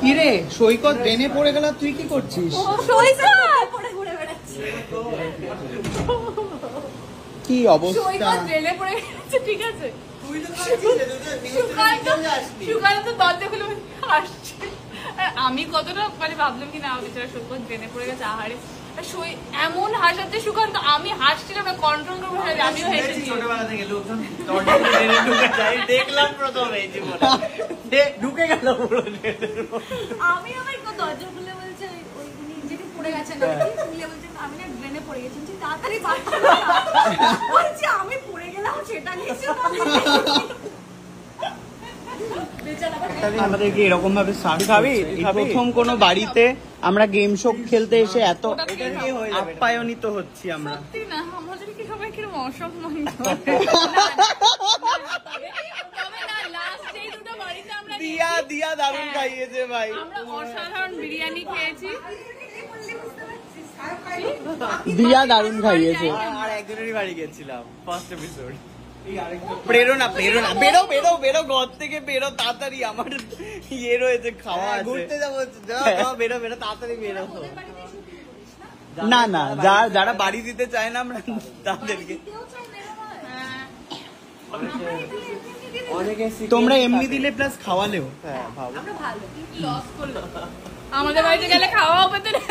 কি রে সৈকত ড্রেনে পড়ে গেল, তুই কি করছিস? কি অবস্থা? ড্রেনে পড়ে গেছে, ঠিক আছে। আমি কতটা মানে ভাবলাম কি না বেচারা সৈকত ড্রেনে পড়ে গেছে, আহারে এমন হাসাচ্ছে সুকান্ত, আমি হাসছিলাম না, কন্ট্রোল করবো, আমিও হেসেছি। ছোটবেলা থেকে লোকজন দেখলাম প্রথমে ঢুকে গেল পুরো। আমি আমার দরজা খুলে বলছে উনি যেটি পড়ে গেছেন, খুলে বলছেন আমি না ড্রেনে পড়ে গেছি, তাড়াতাড়ি বলছি আমি পড়ে গেলাম সেটা নিয়ে। আমাদেরকে এরকম ভাবে প্রথম কোন বাড়িতে আমরা গেম শো খেলতে এসে এত আপ্যায়নিত হচ্ছি আমরা। সত্যি না, আমাদের কি সবাই কিরকম অসম্মান করে। দিয়া দারুণ খাইয়েছে ভাই, আমরা অসাধারণ বিরিয়ানি খেয়েছি, দিয়া দারুণ খাইয়েছে। আর একজনেরই বাড়ি গেছিলাম ফার্স্ট এপিসোড। প্রেরণা বেরো বেরো বেরো, ঘর থেকে বেরো তাড়াতাড়ি, আমার ইয়ে রয়েছে, খাওয়া আছে, ঘুরতে যাবো, বেরো বেরো তাড়াতাড়ি বেরো। না না, যারা বাড়ি দিতে চায় না আমরা তাদেরকে। তোমরা এমনি দিলে প্লাস খাওয়ালেও। হ্যাঁ ভালো, লস করলো। আমাদের বাড়িতে গেলে খাওয়াও পেতে না।